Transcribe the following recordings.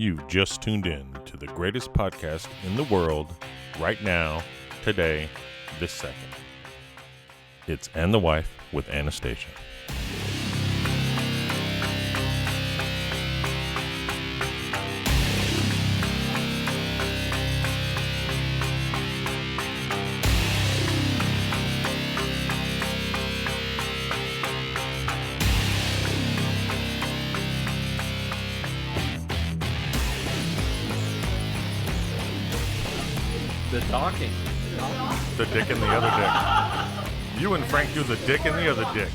You've just tuned in to the greatest podcast in the world right now, today, this second. It's And the Wife with Anastasia. The docking. The dick and the other dick. You and Frank do the dick and the other dick.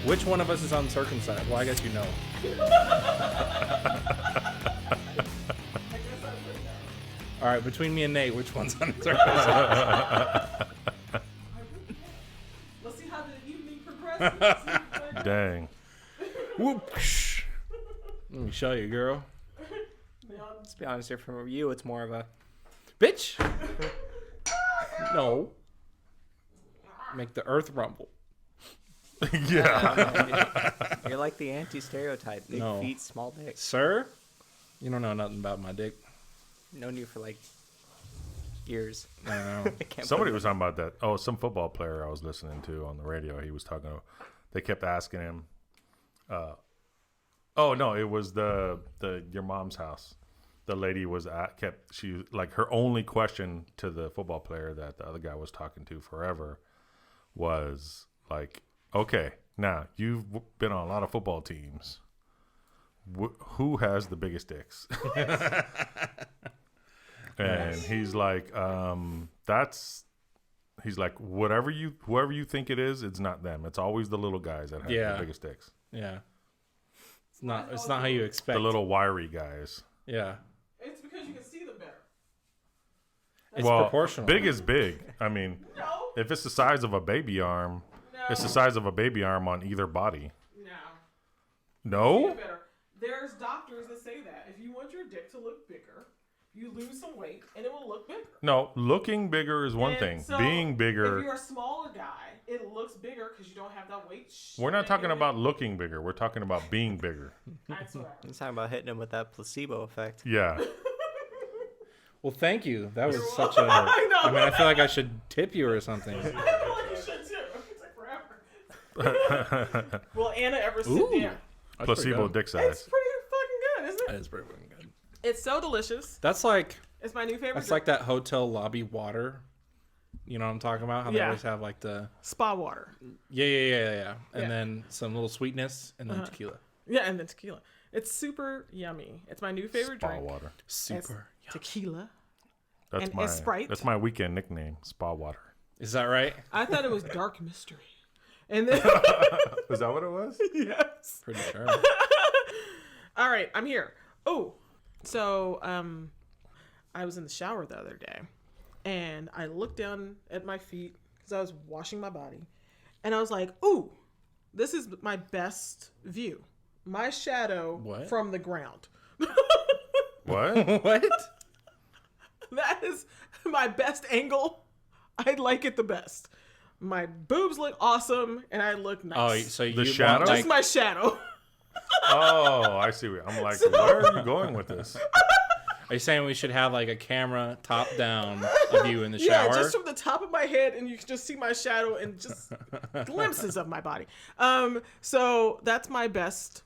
Which one of us is uncircumcised? Well, I guess you know. All right, between me and Nate, which one's uncircumcised? Let's see how the evening progresses. Dang. Whoops. Let me show you, girl. Let's be honest here, from you, it's more of a Bitch. No. Make the earth rumble. Yeah. you're like the anti-stereotype. Big No. feet, small dick. Sir, you don't know nothing about my dick. Known you for like years. I know. I can't Somebody believe was talking about that. Oh, some football player I was listening to on the radio. He was talking. They kept asking him. Oh no, it was the your mom's house. The lady was she like her only question to the football player that the other guy was talking to forever was like, okay, now you've been on a lot of football teams. Who has the biggest dicks? And he's like, he's like, whoever you think it is, it's not them. It's always the little guys that have the biggest dicks. Yeah. It's not how you expect. The little wiry guys. Yeah. It's because you can see them better. It's proportional. Big is big. I mean, No. if it's the size of a baby arm, No. it's the size of a baby arm on either body. No. See No? it better. There's doctors that say that. If you want your dick to look bigger, you lose some weight and it will look bigger. No, looking bigger is one And thing. so, Being bigger, if you're a smaller guy, it looks bigger because you don't have that weight. we're not talking about looking bigger. We're talking about being bigger. That's what I'm talking about hitting him with that placebo effect. Yeah. Well, thank you. That was You're such a. welcome. I know. I mean, I feel like I should tip you or something. I feel like you should too. It takes forever. Will Anna ever sit Ooh. down? That's Placebo pretty good. dick It's size. pretty fucking good, isn't That it? is pretty fucking good. It's so delicious. That's like It's my new favorite. like that hotel lobby water. You know what I'm talking about? How they Yeah. always have like the spa water. yeah, and Yeah. then some little sweetness and then tequila. Yeah, and then tequila. It's super yummy. It's my new favorite Spa drink. water. Super. It's tequila. That's And my it's Sprite. That's my weekend nickname. Spa water. Is that right? I thought it was dark mystery. And then Is that what it was? yes. Pretty sure. All right, I'm here. Oh, so I was in the shower the other day, and I looked down at my feet because I was washing my body, and I was like, "Ooh, this is my best view. My shadow What? from the ground. What? What? That is my best angle. I like it the best. My boobs look awesome, and I look nice. Oh, so you shadow? want, Just like, my shadow." Oh, I see. I'm like, where are you going with this? are you saying we should have like a camera top down of you in the shower? Yeah, just from the top of my head, and you can just see my shadow and just glimpses of my body. So that's my best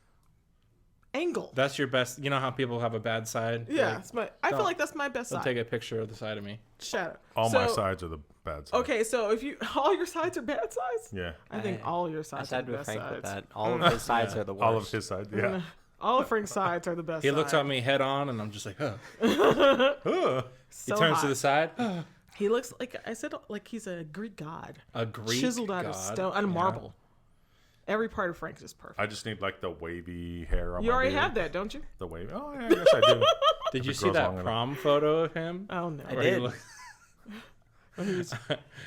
angle. That's your best. You know how people have a bad side? Yeah, Like, I feel like that's my best I'll side. take a picture of the side of me. Shadow. All my So- sides are the bad side. Okay, so if you all your sides are bad sides, Yeah. I think all your I sides are side the with best Frank sides. with that. All of his sides are the worst. All of his sides. Yeah. All of Frank's sides are the best. He looks side. at me head on, and I'm just like, huh. He So turns to hot. the side. He looks like I said, like he's a Greek god, A Greek chiseled out of god. stone, out of Yeah. marble. Every part of Frank's is perfect. I just need like the wavy hair on You my already beard. have that, don't you? The wavy. Oh, yeah, I guess I do. Did you it see grows that long enough. prom photo of him? Oh no, I Where he did. when he was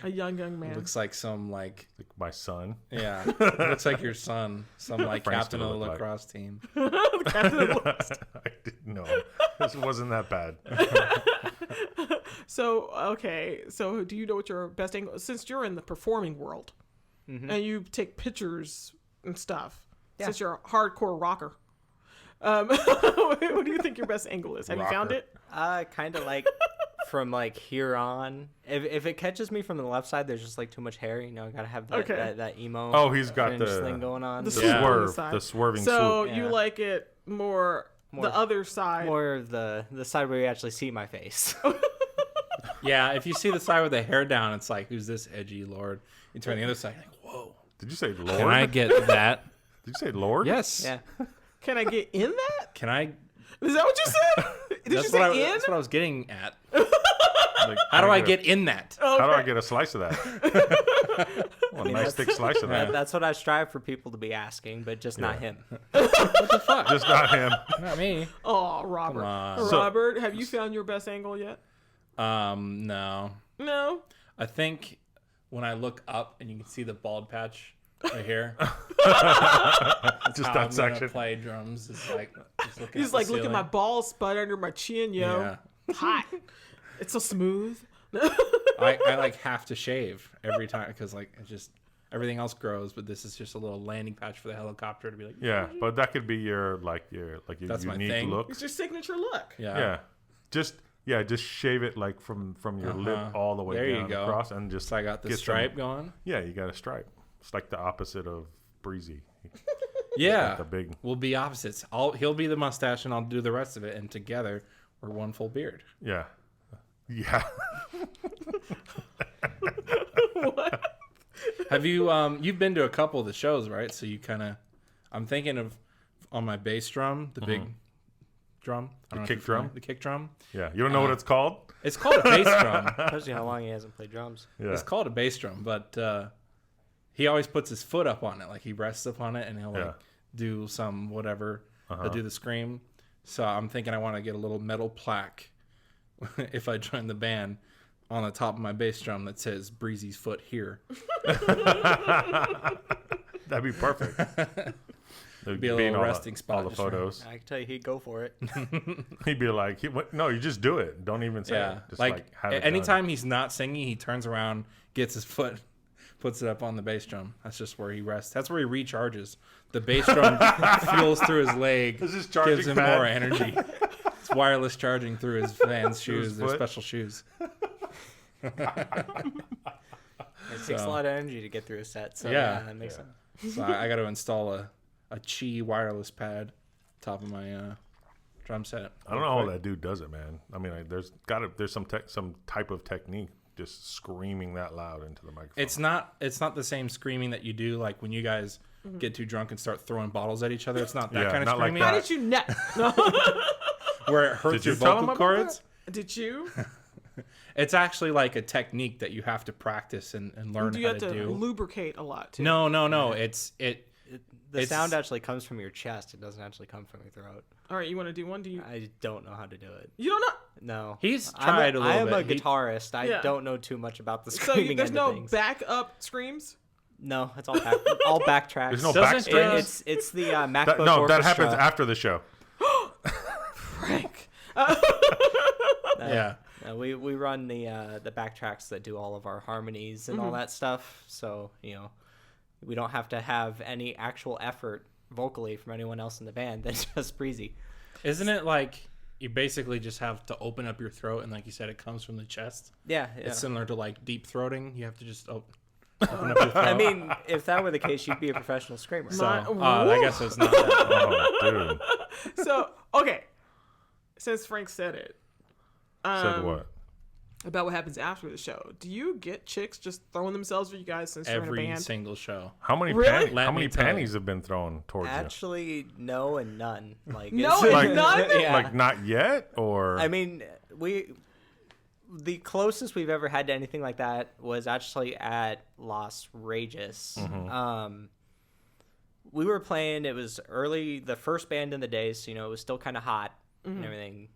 a young man. looks like some like Like my son. yeah, looks like your son, some like Frank's captain gonna of the look like- lacrosse team. The captain of the I didn't know. This wasn't that bad. So, okay. So, do you know what your best angle? Since you're in the performing world, and you take pictures and stuff, Yeah. since you're a hardcore rocker, What do you think your best angle is? Have you found Rocker. it? Kind of like from like here on. If it catches me from the left side, there's just like too much hair. You know, I gotta have that Okay. that emo. Oh, he's got fringe the thing going on. The the swoop on the swerve, side. the swerving So swoop. you Yeah. like it more the other side. More of the side where you actually see my face. Yeah, if you see the side with the hair down, it's like, who's this edgy lord? You turn the other side, like, whoa. Did you say Lord? Can I get that? Did you say Lord? Yes. Yeah. Can I get in that? Can I? Is that what you said? Did you say in? That's what I was getting at. Like, How do I get in that? How do I get a slice of that? Well, a nice thick slice of that. That's what I strive for people to be asking, but just not him. What the fuck? Just not him. Not me. Oh, Robert. Come on. Robert, have you found your best angle yet? No. No. I think when I look up and you can see the bald patch right here. Just how that I'm section. gonna play drums. It's like just looking. He's at the like, look at ceiling. my ball spot under my chin, yo. Yeah. Hot. It's so smooth. I like have to shave every time because like it's just everything else grows, but this is just a little landing patch for the helicopter to be like. Yeah, but that could be your That's my unique thing. look. It's your signature look. Yeah. Just shave it like from your lip all the way There you down go. across, and just So I got the get stripe some- going. Yeah, you got a stripe. It's like the opposite of Breezy. Yeah, the big- we'll be opposites. He'll be the mustache, and I'll do the rest of it, and together we're one full beard. Yeah, yeah. Have you you've been to a couple of the shows, right? So you kind of, I'm thinking of on my bass drum, the big drum, I don't know if kick you're familiar- drum? the kick drum. Yeah, you don't know what it's called? It's called a bass drum. Tells you how long he hasn't played drums. Yeah. It's called a bass drum, but he always puts his foot up on it, like he rests up on it, and he'll Yeah. like do some whatever. He'll do the scream. So I'm thinking I want to get a little metal plaque if I join the band on the top of my bass drum that says Breezy's foot here. That'd be perfect. There'd Be a little resting spot All the just for him. photos. I can tell you he'd go for it. He'd be like, "No, you just do it. Don't even say Yeah, it. Just like have it anytime he's not singing, he turns around, gets his foot, puts it up on the bass drum. That's just where he rests. That's where he recharges. The bass drum fuels through his leg, This is charging gives him pad. more energy. It's wireless charging through his fans' shoes. They're foot. special shoes. It takes a lot of energy to get through a set. So Yeah. yeah, that makes sense. So I got to install a Qi wireless pad top of my drum set. I don't know how that dude does it, man. I mean, there's some type of technique just screaming that loud into the microphone. It's not the same screaming that you do like when you guys get too drunk and start throwing bottles at each other. It's not that Yeah, kind of not like screaming How that. did you know? No. where it hurts Did you your tell him vocal about cords. Did you? It's actually like a technique that you have to practice and learn Do you how have to to do. lubricate a lot too? No. The It's- sound actually comes from your chest. It doesn't actually come from your throat. All right, you want to do one? Do you? I don't know how to do it. You don't know. No. He's tried a little I am a bit. guitarist. I Yeah. don't know too much about the So screaming there's end of no things. backup screams. No, it's all all backtracks. There's no Doesn't- backstrings. It's the MacBook No, that Orchestra. happens after the show. Frank. Yeah. We run the backtracks that do all of our harmonies and all that stuff. So we don't have to have any actual effort vocally from anyone else in the band. That's just Breezy. Isn't it like you basically just have to open up your throat and like you said, it comes from the chest? Yeah. It's similar to like deep throating. You have to just open up your throat. I mean, if that were the case, you'd be a professional screamer. so My- I guess it's not that. Oh, dude. So okay, since Frank said it, Said what? about what happens after the show, do you get chicks just throwing themselves at you guys since you're in a Every band? single show. How many Really? Let how me many tell you. panties have been thrown towards Actually, no and none. Like No it's- and none? you? Yeah. Like not yet, or I mean, the closest we've ever had to anything like that was actually at Las Regis. We were playing. It was early, the first band in the day, so it was still kind of hot and everything.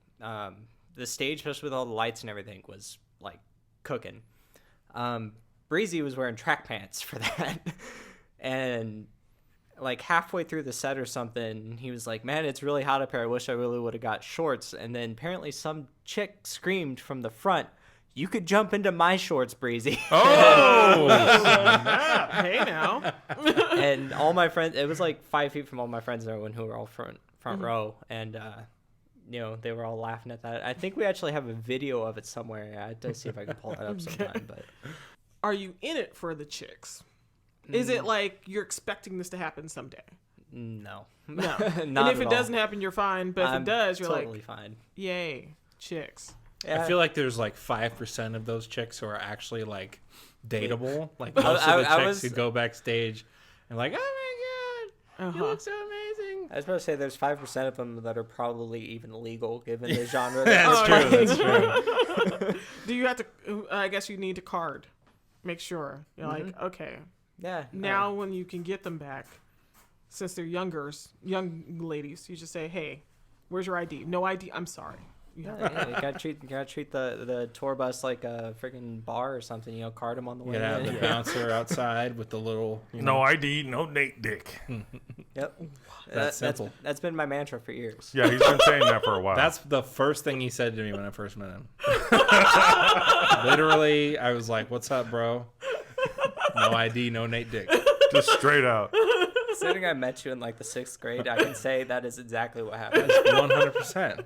The stage, especially with all the lights and everything, was like cooking. Breezy was wearing track pants for that, and like halfway through the set or something, he was like, "Man, it's really hot up here. I wish I really would have got shorts." And then apparently some chick screamed from the front, "You could jump into my shorts, Breezy." oh, Hey now. And all my friends, it was like 5 feet from all my friends and everyone who were all front row, and they were all laughing at that. I think we actually have a video of it somewhere. I have to see if I can pull that up sometime. But are you in it for the chicks? Is it like you're expecting this to happen someday? No. No. Not And if at it all. doesn't happen, you're fine. But if it does, you're totally like, fine. yay, chicks. Yeah. I feel like there's like 5% of those chicks who are actually like dateable. Like most I of the chicks was- who go backstage and like, oh my god, you look so amazing. I was about to say there's 5% of them that are probably even legal given the genre. That's they're true. playing. That's true. Do you have to? I guess you need to card. Make sure you're like, okay, Yeah. now when you can get them back, since they're young ladies, you just say, hey, where's your ID? No ID. I'm sorry. You have You gotta treat the tour bus like a freaking bar or something. Card them on the way. You gotta have in. the bouncer outside with the little. No ID, no Nate Dick. Yep. That's simple. That's been my mantra for years. Yeah, he's been saying that for a while. That's the first thing he said to me when I first met him. Literally, I was like, "What's up, bro? No ID, no Nate Dick." just straight out. Considering I met you in like the 6th grade, I can say that is exactly what happened. 100%.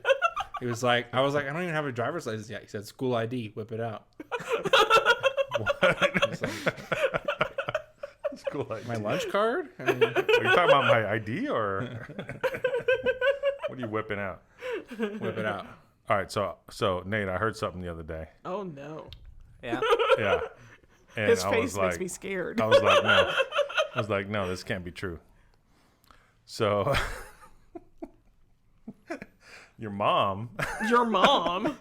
He was like, I was like, I don't even have a driver's license yet. He said, school ID, whip it out. What? He's like, School ID. my lunch card? I mean, Are you talking about my ID or what are you whipping out? whip it out. All right, so Nate, I heard something the other day. Oh no. Yeah. Yeah. And His I face was makes like, me scared. I was like, no. I was like, no, this can't be true. So your mom Your mom.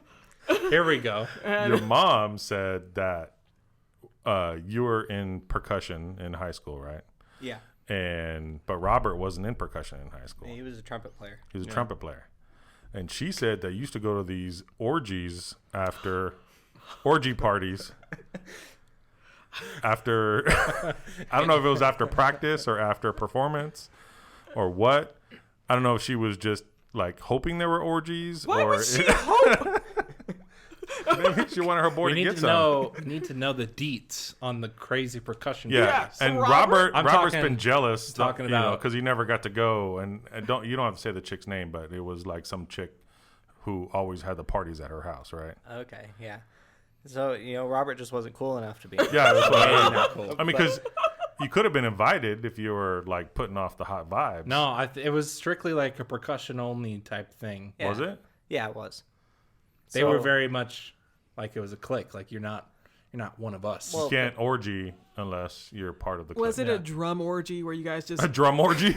Here we go. your mom said that you were in percussion in high school, right? Yeah. But Robert wasn't in percussion in high school. He was a trumpet player. He was a trumpet player. And she said that you used to go to these orgies after orgy parties. After I don't know if it was after practice or after performance or what. I don't know if she was just like hoping there were orgies Why or would she hope? maybe she wanted her boy We to need get to some. need to know the deets on the crazy percussion. Yeah, Yeah, so and Robert- Robert's I'm been jealous, talking about- because he never got to go, and you don't have to say the chick's name, but it was like some chick who always had the parties at her house, right? Okay. Yeah. So Robert just wasn't cool enough to be. Yeah, that's what I mean. Not cool. I mean, because you could have been invited if you were like putting off the hot vibes. No, it was strictly like a percussion only type thing. Yeah. Was it? Yeah, it was. They were very much like it was a clique. Like you're not one of us. You can't orgy unless you're part of the Was clique. it a drum orgy where you guys just A drum orgy?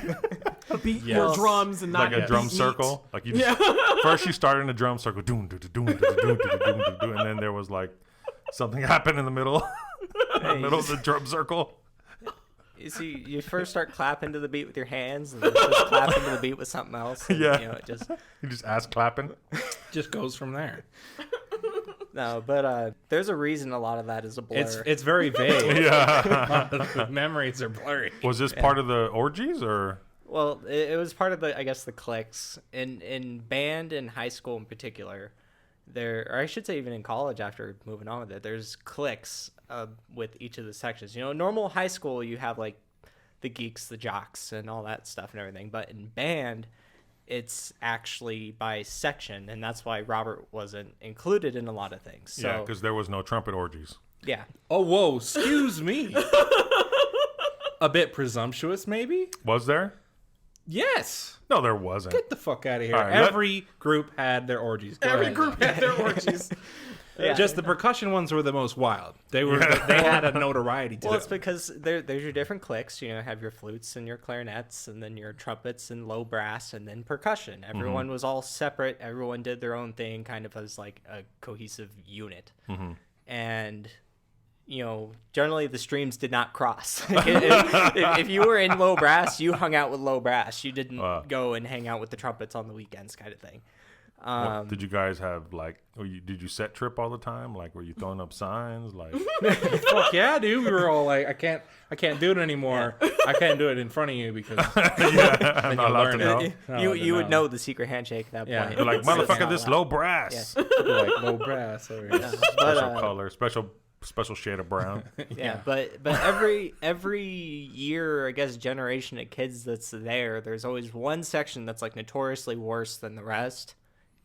beat Yes. your drums and not Like a drum beat circle? Like you just, first you started in a drum circle, doom, doom, doom, doom, doom, doom, doom, doom, and then there was like something happened in the middle, of the drum circle. You see, you first start clapping to the beat with your hands, and then just clapping to the beat with something else. And, Yeah. it just You just ass clapping. Just goes from there. no. But there's a reason a lot of that is a blur. It's very vague. Yeah. The memories are blurry. Was this part of the orgies or? Well, it was part of the cliques in band in high school in particular. Or I should say even in college after moving on with it, there's cliques with each of the sections. Normal high school you have like the geeks, the jocks, and all that stuff and everything. But in band, it's actually by section, and that's why Robert wasn't included in a lot of things. So, Yeah, because there was no trumpet orgies. yeah. Oh, whoa, excuse me. A bit presumptuous, maybe? Was there? Yes. No, there wasn't. Get the fuck out of here. All right, Every group had their orgies. Go every ahead. group had their orgies. Yeah. Just the percussion ones were the most wild. They had a notoriety to Well, it's them. because there's your different cliques. Have your flutes and your clarinets, and then your trumpets and low brass, and then percussion. Everyone was all separate. Everyone did their own thing, kind of as like a cohesive unit. And generally the streams did not cross. if you were in low brass, you hung out with low brass. You didn't go and hang out with the trumpets on the weekends, kind of thing. Did you guys have like? Did you set trip all the time? Like, were you throwing up signs? Like, Fuck yeah, dude. We were all like, I can't do it anymore. I can't do it in front of you because I'm not allowed to learn know. it. You would know the secret handshake at that Yeah. point. You're like, So it's motherfucker, not this allowed. low brass. like low brass. Or, But, Special color, special special shade of brown. Yeah, but every year, I guess, generation of kids that's there's always one section that's like notoriously worse than the rest.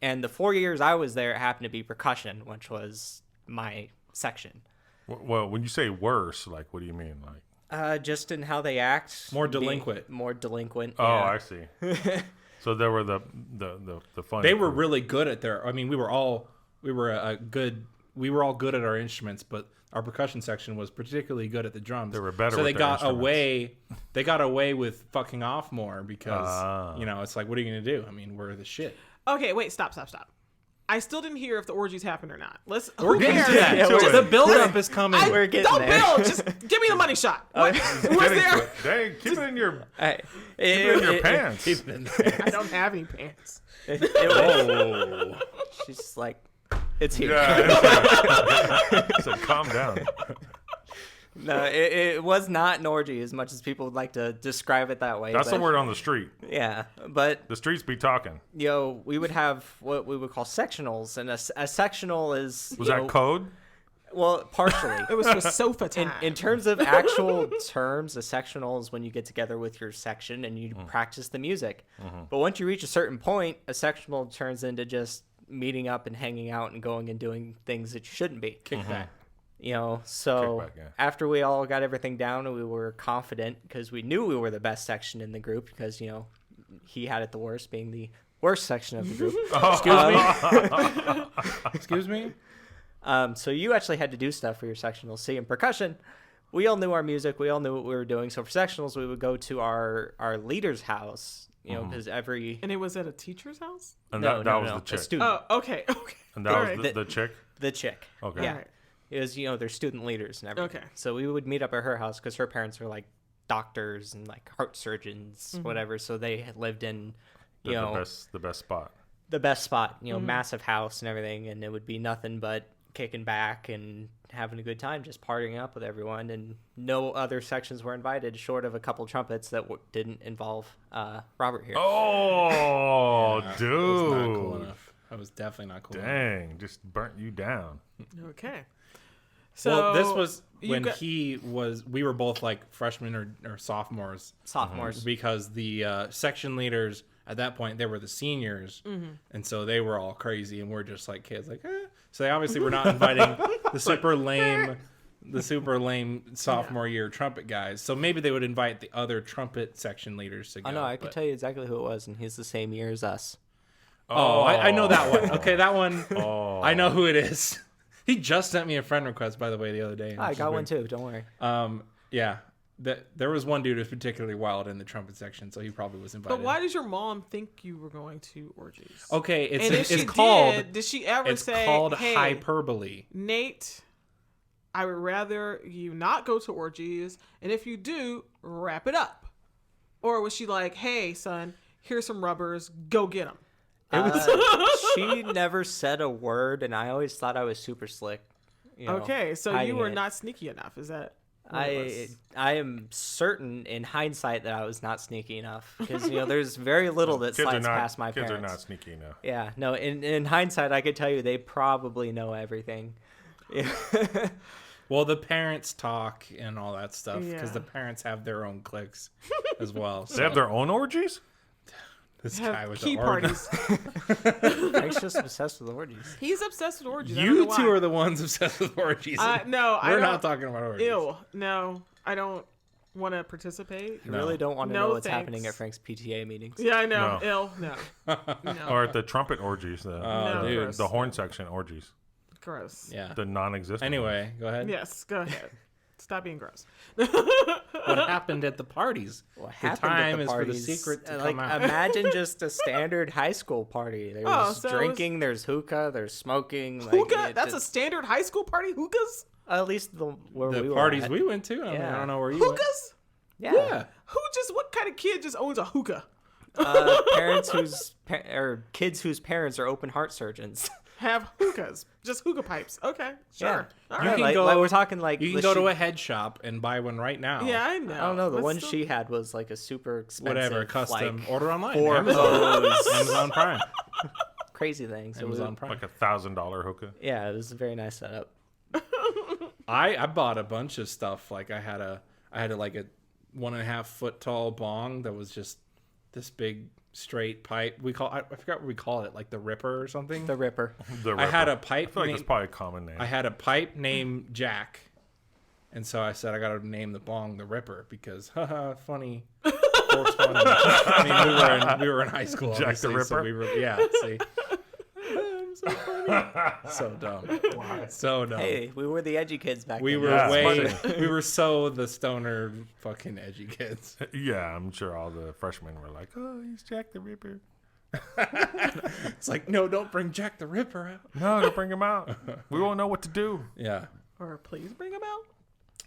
And the 4 years I was there, it happened to be percussion, which was my section. Well, when you say worse, like, what do you mean? Like, just in how they act. More delinquent. More delinquent. oh, yeah. I see. So there were the fun. They were really good at their. I mean, we were all good at our instruments, but our percussion section was particularly good at the drums. They were better. So with they their got instruments. away. They got away with fucking off more because it's like, what are you gonna do? I mean, we're the shit. Okay, wait, stop. I still didn't hear if the orgies happened or not. We're getting to that. Yeah, the build-up is coming. We're getting don't there. build. Just give me the money shot. What? Was there? Dang, keep it in your Keep in your pants. I don't have any pants. Oh. She's just like, it's here. Yeah, so calm down. No, it was not an orgy as much as people would like to describe it that way. That's but, the word on the street. Yeah, but The streets be talking. we would have what we would call sectionals, and a sectional is Was that code? well, partially. It was for sofa time. In terms of actual terms, a sectional is when you get together with your section and you practice the music. But once you reach a certain point, a sectional turns into just meeting up and hanging out and going and doing things that you shouldn't be. Kickback. So Kickback, yeah. after we all got everything down and we were confident because we knew we were the best section in the group because, he had it the worst, being the worst section of the group. Excuse me. So you actually had to do stuff for your sectionals. See, in percussion, we all knew our music. We all knew what we were doing. So for sectionals, we would go to our leader's house, because every... And it was at a teacher's house? And No, that was no, the a chick. student. Oh, okay. And that Alright. was the chick? The chick. Okay. Yeah. Alright. It was, they're student leaders and everything. Okay. So we would meet up at her house because her parents were like doctors and like heart surgeons, whatever. So they had lived in, The best spot. the best spot, massive house and everything. And it would be nothing but kicking back and having a good time, just partying up with everyone. And no other sections were invited short of a couple trumpets that didn't involve Robert here. Oh, That dude. was not cool enough. That was definitely not cool enough. Dang, just burnt you down. Okay. So Well, this was you when got- we were both like freshmen or sophomores. Sophomores. Because the section leaders at that point, they were the seniors. And so they were all crazy and we're just like kids like, eh. So they obviously were not inviting the super lame sophomore year trumpet guys. So maybe they would invite the other trumpet section leaders to go. I know, I could tell you exactly who it was, and he's the same year as us. I know that one. Okay, that one. Oh. I know who it is. He just sent me a friend request, by the way, the other day. I got one too, don't worry. Yeah. There was one dude who was particularly wild in the trumpet section, so he probably was invited. But why does your mom think you were going to orgies? Okay, And if she it's called did she ever it's say, called hey, hyperbole. Nate, I would rather you not go to orgies, and if you do, wrap it up? Or was she like, hey, son, here's some rubbers, go get them? She never said a word, and I always thought I was super slick. Okay, so you hiding were it. not sneaky enough. Is that what it was? I am certain in hindsight that I was not sneaky enough because there's very little that slides past my kids parents. are not sneaky enough. Yeah, no. In hindsight, I could tell you they probably know everything. Well, the parents talk and all that stuff because Yeah. the parents have their own cliques as well. They have their own orgies? This Have guy was key an orgy. parties. Frank's just obsessed with orgies. He's obsessed with orgies. I don't You know two why. are the ones obsessed with orgies. No, I We're don't. not talking about orgies. Ew, no, I don't want to participate. I really don't want to No, know what's thanks. happening at Frank's PTA meetings. Yeah, I know. No. Ill, no, no, Or at the trumpet orgies, no, dude. gross. the horn section orgies, Gross. Yeah. the non-existent. Anyway, go ahead. Yes, go ahead. Stop being gross. What happened at the parties? What The happened at time the is for the parties, secret to like, come out. imagine just a standard high school party. There's Oh, so it was- drinking, there's hookah, there's smoking. Like, Hookah? it That's a just- standard high school party? Hookahs? at least where The we were parties at. we went to. I mean, Yeah. I don't know where you went. Hookahs? Yeah. Yeah. What kind of kid just owns a hookah? Parents or kids whose parents are open heart surgeons. Have hookahs. Just hookah pipes. Okay, sure. All You right. can like, go- like we're talking like You can go to a head shop and buy one right now. Yeah, I know. I don't know. The But one still- she had was like a super expensive, Whatever, custom. like, Order online. four Amazon. hose. Amazon Prime. crazy thing. So Amazon Prime. like $1,000 hookah. yeah, it was a very nice setup. I bought a bunch of stuff. Like I had a 1.5 foot tall bong that was just this big straight pipe. I forgot what we call it, like the Ripper or something. The Ripper. I had a pipe. I feel like it's probably a common name. I had a pipe named Jack, and so I said I got to name the bong the Ripper because funny. 420. I mean, we were in high school. Jack the Ripper. So see. So funny. So dumb. So dumb. Hey, we were the edgy kids back then. We were we were so the stoner fucking edgy kids. Yeah, I'm sure all the freshmen were like, "Oh, he's Jack the Ripper." It's like, no, don't bring Jack the Ripper out. No, don't bring him out. We won't know what to do. Yeah. Or please bring him out,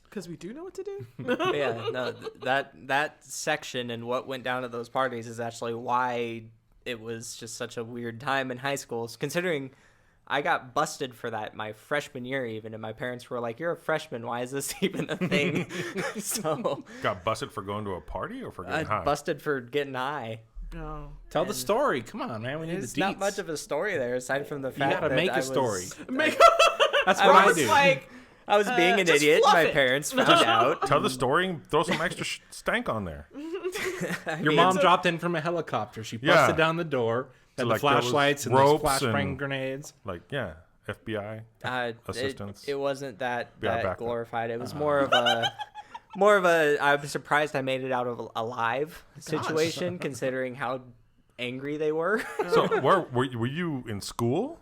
because we do know what to do. Yeah, no, that section and what went down at those parties is actually why it was just such a weird time in high school, considering I got busted for that my freshman year even, and my parents were like, "You're a freshman, why is this even a thing?" So Got busted for going to a party or for getting high? busted for getting high. No. Tell the story. Come on, man. We need the There's deets. not much of a story there aside from the You fact gotta that make I a story. Make. That's I what I was do. like, I was being an just idiot. fluff My it. parents found out. Tell the story and throw some extra stank on there. Your mom dropped in from a helicopter. She busted down the door. Had like the there was flashlights and those ropes flashbang and- grenades. Like, yeah, FBI. Assistance. It wasn't that Yeah, backup. glorified. It was more of a I'm surprised I made it out of alive situation, considering how angry they were. So, were you in school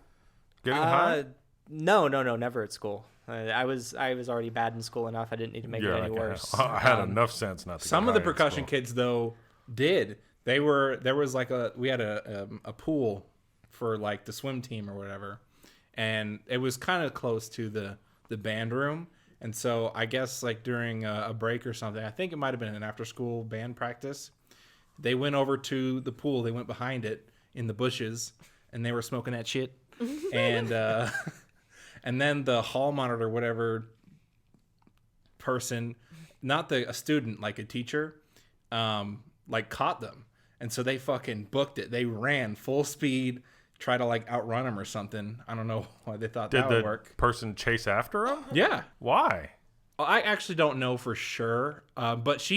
getting high? No, never at school. I was already bad in school enough. I didn't need to make it any worse. I had enough sense not to. Some get of the high in percussion school. kids though did. There was we had a pool for like the swim team or whatever, and it was kind of close to the band room. And so I guess like during a break or something, I think it might have been an after school band practice, they went over to the pool. They went behind it in the bushes, and they were smoking that shit. And and then the hall monitor, whatever person, not a student, like a teacher, like caught them. And so they fucking booked it. They ran full speed, try to like outrun him or something. I don't know why they thought that would work. Did the person chase after him? Yeah. Why? I actually don't know for sure. But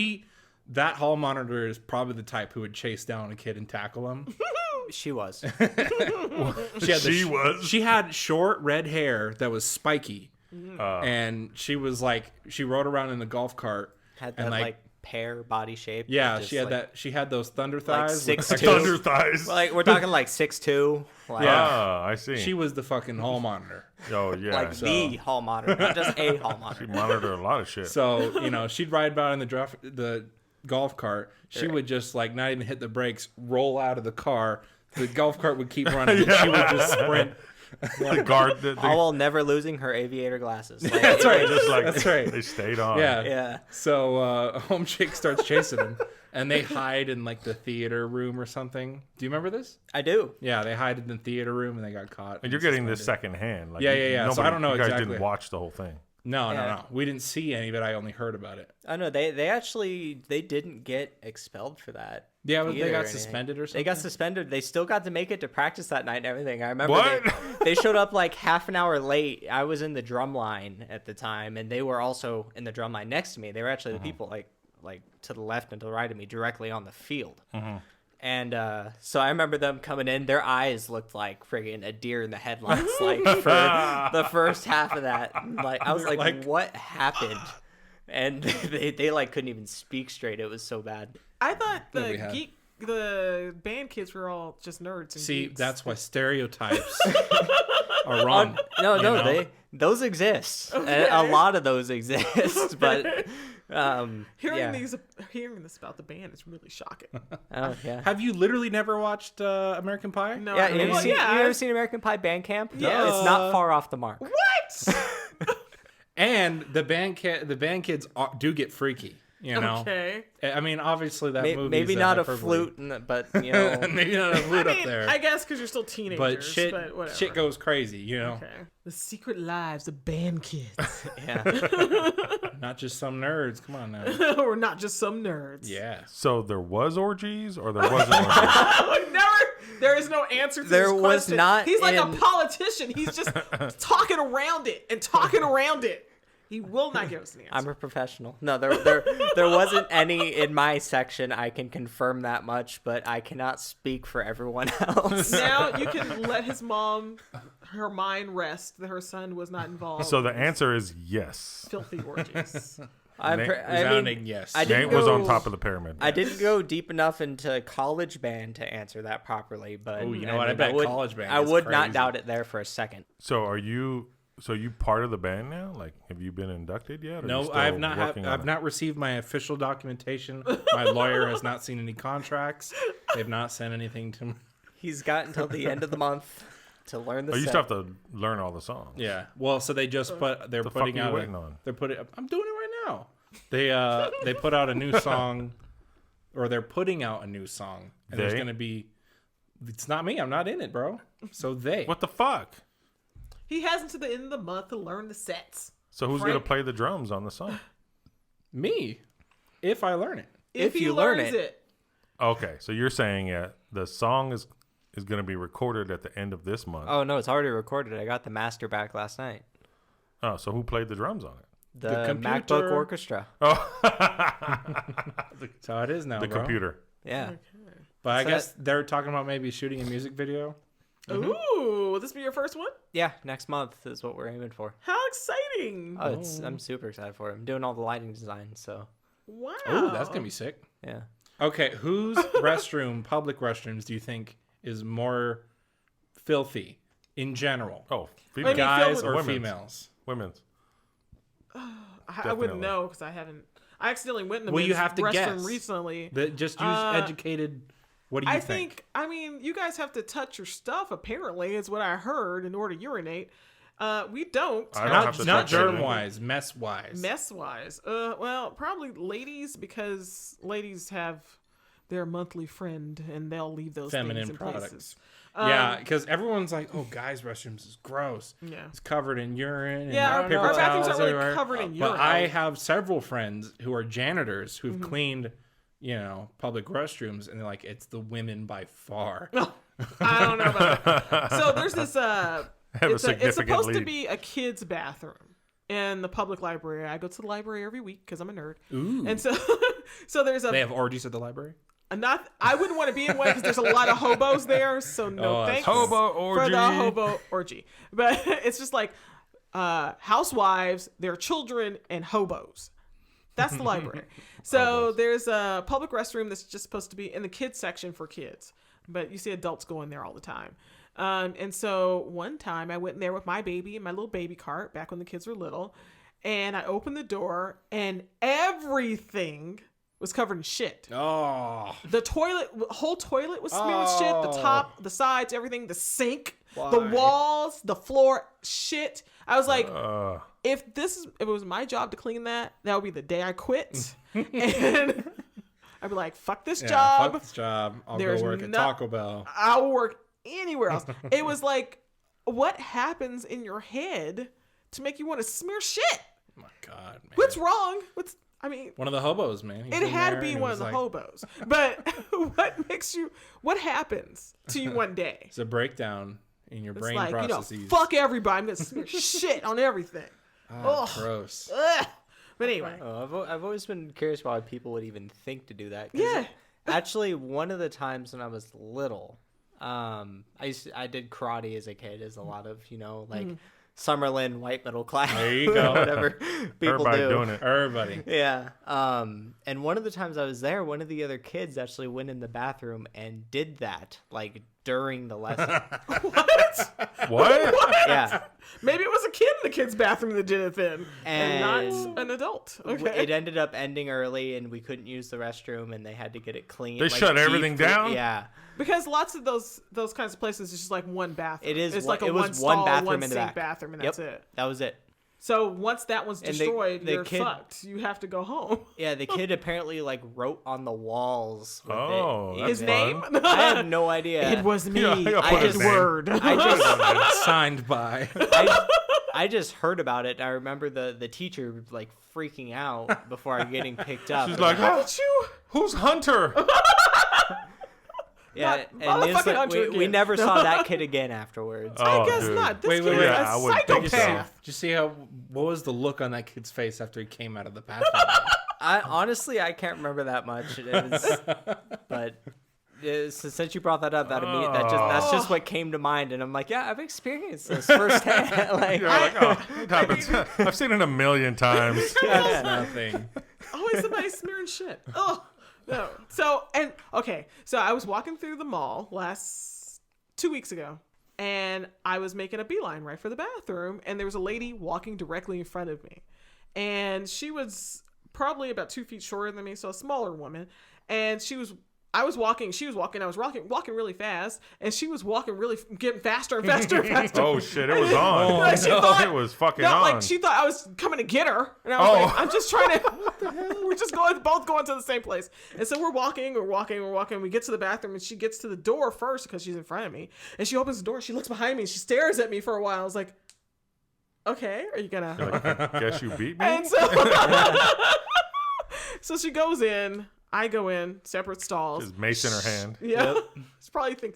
that hall monitor is probably the type who would chase down a kid and tackle him. She was. She had short red hair that was spiky. And she was like, she rode around in the golf cart. Had that like pear body shape. Yeah, just she had like, that. She had those thunder thighs. Like 6'2". Thunder thighs. Like we're talking like 6'2". Like, Yeah, I see. She was the fucking hall monitor. Oh yeah. like the hall monitor, not just a hall She monitor. monitored a lot of shit. So she'd ride by in the golf cart. She would just like not even hit the brakes, roll out of the car. The golf cart would keep running. And she would just sprint. The guard. All while never losing her aviator glasses. Like, That's right. Just like, That's right. They stayed on. Yeah. Yeah. So home chick starts chasing him, and they hide in like the theater room or something. Do you remember this? I do. Yeah, they hide in the theater room, and they got caught. And you're getting this secondhand. Like, Yeah. So I don't know you guys exactly. didn't watch the whole thing. No. We didn't see any of it. I only heard about it. I know they didn't get expelled for that. Yeah, either they or got anything. suspended or something. They got suspended. They still got to make it to practice that night and everything. I remember What? they showed up like half an hour late. I was in the drum line at the time, and they were also in the drum line next to me. They were actually the people like to the left and to the right of me, directly on the field. And so I remember them coming in. Their eyes looked like friggin' a deer in the headlights, like for the first half of that. Like I was like, what happened? And they like couldn't even speak straight. It was so bad. I thought What we had? the band kids were all just nerds. And See, geeks. that's why stereotypes are wrong. Those exist. A lot of those exist, but hearing this about the band is really shocking. Oh yeah. Have you literally never watched American Pie? No, Yeah, you well, ever seen American Pie Band Camp? Yes. It's not far off the mark. What? And the band kids do get freaky. You know. Okay. I mean, obviously that movie. Maybe not a flute, but you know. Maybe not a flute I mean, up there. I guess because you're still teenagers. but whatever. shit goes crazy. You know. Okay. The secret lives of band kids. Yeah. Not just some nerds. Come on now. We're not just some nerds. Yeah. So there was orgies, or there wasn't orgies? There is no answer to There this was question. not He's like a in- politician. He's just talking around it and talking around it. He will not give us an answer. I'm a professional. No, there wasn't any in my section. I can confirm that much, but I cannot speak for everyone else. Now you can let her mind rest that her son was not involved. So the answer is yes. Filthy orgies. Resounding yes. Nate was on top of the pyramid. I didn't go deep enough into college band to answer that properly, but you know what? I bet college band. I would not crazy. doubt it there for a second. So are you? So you part of the band now? Like, have you been inducted yet? Or No, you still I've not. working on I've it? not received my official documentation. My lawyer has not seen any contracts. They've not sent anything to me. He's got until the end of the month to learn the. Oh, you set. still have to learn all the songs. Yeah. Well, so they just put. They're The putting fuck are you out. waiting on? They're putting. I'm doing it right now. They put out a new song, or they're putting out a new song, and there's They? gonna be. It's not me. I'm not in it, bro. So they. What the fuck? He has until the end of the month to learn the sets. So who's Frank? gonna play the drums on the song? Me, if I learn it. If he you learn learns it. Okay, so you're saying the song is gonna be recorded at the end of this month. Oh no, it's already recorded. I got the master back last night. Oh, so who played the drums on it? The computer. MacBook Orchestra. Oh, That's how it is now, the bro. computer. Yeah. But I So guess they're talking about maybe shooting a music video. Ooh, will this be your first one? Yeah, next month is what we're aiming for. How exciting! Oh, I'm super excited for it. I'm doing all the lighting design, so Wow. Oh, that's gonna be sick. yeah. Okay, whose public restrooms, do you think is more filthy in general? Oh, I mean, female. Guys filled or with- females? Women's. I wouldn't Definitely. know because I accidentally went in the Well, you men's have to restroom guess. recently. Just use educated. What do you I think? I mean, you guys have to touch your stuff. Apparently, is what I heard in order to urinate. We don't. I don't have to Not touch germ anything. wise, mess wise. Mess wise, well, probably ladies because ladies have their monthly friend and they'll leave those Feminine things in products. places. Yeah, because everyone's like, "Oh, guys' restrooms is gross. Yeah. It's covered in urine." And Yeah, paper our bathrooms towels aren't really everywhere." covered in urine. But I have several friends who are janitors who've Mm-hmm. cleaned, public restrooms, and they're like, "It's the women by far." I don't know about that. So there's this. Have a It's significant supposed to lead. be a kid's bathroom in the public library. I go to the library every week because I'm a nerd. Ooh. And so, so there's They have orgies at the library. I wouldn't want to be in one because there's a lot of hobos there. So no Oh, that's thanks Hobo for orgy. the hobo orgy. But it's just like housewives, their children, and hobos. That's the library. So there's a public restroom that's just supposed to be in the kids section for kids, but you see adults go in there all the time. And so one time I went in there with my baby in my little baby cart back when the kids were little, and I opened the door and everything was covered in shit. Oh, The whole toilet was smeared with shit. The top, the sides, everything, the sink, the walls, the floor, shit. I was like, if it was my job to clean that would be the day I quit. And I'd be like, fuck this job. Fuck this job. I'll There's go work at no- Taco Bell. I'll work anywhere else. It was like, what happens in your head to make you want to smear shit? Oh my God, man. What's wrong? One of the hobos, man. He's It in had to there be and it one was of the like- hobos. But what happens to you one day? It's a breakdown in your It's brain like, processes. fuck everybody. I'm going to smear shit on everything. Oh, gross. Ugh. But anyway. I've always been curious why people would even think to do that. 'Cause Yeah. Actually, one of the times when I was little, I did karate as a kid, as a lot of Summerlin white middle class. There you go. Whatever people Everybody do. doing it. Everybody. Yeah. And one of the times I was there, one of the other kids actually went in the bathroom and did that, like during the lesson. What? Yeah. Maybe it was a kid in the kid's bathroom that did it then. And not an adult. Okay. It ended up ending early, and we couldn't use the restroom, and they had to get it clean. They shut everything down? Yeah. Because lots of those kinds of places is just like one bathroom. It is It's one- like a it was one stall, one bathroom one in the sink back. bathroom, and Yep. that's it. That was it. So once that one's And destroyed, the you're kid- fucked. You have to go home. Yeah, the kid apparently wrote on the walls with Oh, it. that's His fun. name? I have no idea. It was me. Yeah, I gotta put I his just name. word. I just Signed by. I just heard about it. I remember the teacher freaking out before getting picked up. She's like, How did you? who's Hunter? Yeah, motherfucking and we never saw that kid again afterwards. I guess dude. not. This Wait, kid wait, is yeah, I a would think so. psychopath. Did you see what was the look on that kid's face after he came out of the bathroom? Honestly, I can't remember that much. But since you brought that up, that's just what came to mind, and I'm like, yeah, I've experienced this firsthand. Like, You're like, oh, it happens. I've seen it a million times. That's nothing. Always somebody smearing shit. Oh no. So I was walking through the mall 2 weeks ago, and I was making a beeline right for the bathroom, and there was a lady walking directly in front of me, and she was probably about 2 feet shorter than me, so a smaller woman, and she was walking really fast, and she was getting faster and faster and faster. Oh shit, it was on. Like, she thought, It was fucking no, on. like she thought I was coming to get her, and I was like, I'm just trying to. What the hell? We're just both going to the same place, and so we're walking. We get to the bathroom, and she gets to the door first because she's in front of me, and she opens the door. She looks behind me, and she stares at me for a while. I was like, okay, are you gonna? You're like, guess you beat me. And so she goes in. I go in, separate stalls. Just mace in her hand. Yeah. It's probably think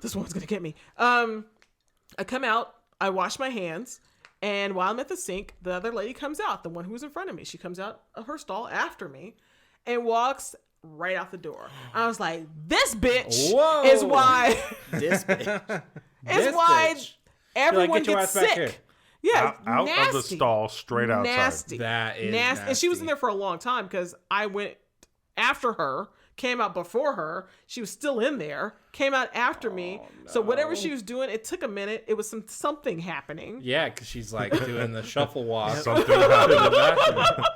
this one's gonna get me. I come out, I wash my hands, and while I'm at the sink, the other lady comes out, the one who's in front of me. She comes out of her stall after me and walks right out the door. I was like, this bitch Whoa. is why this bitch. everyone get your gets ass back here. sick. Yeah, Out nasty. of the stall, straight outside. Nasty. That is nasty. And she was in nasty. there for a long time because I went after her, came out before her. She was still in there, came out after me. So whatever she was doing, it took a minute. It was something happening. Yeah, because she's like doing the shuffle walk. Something happened.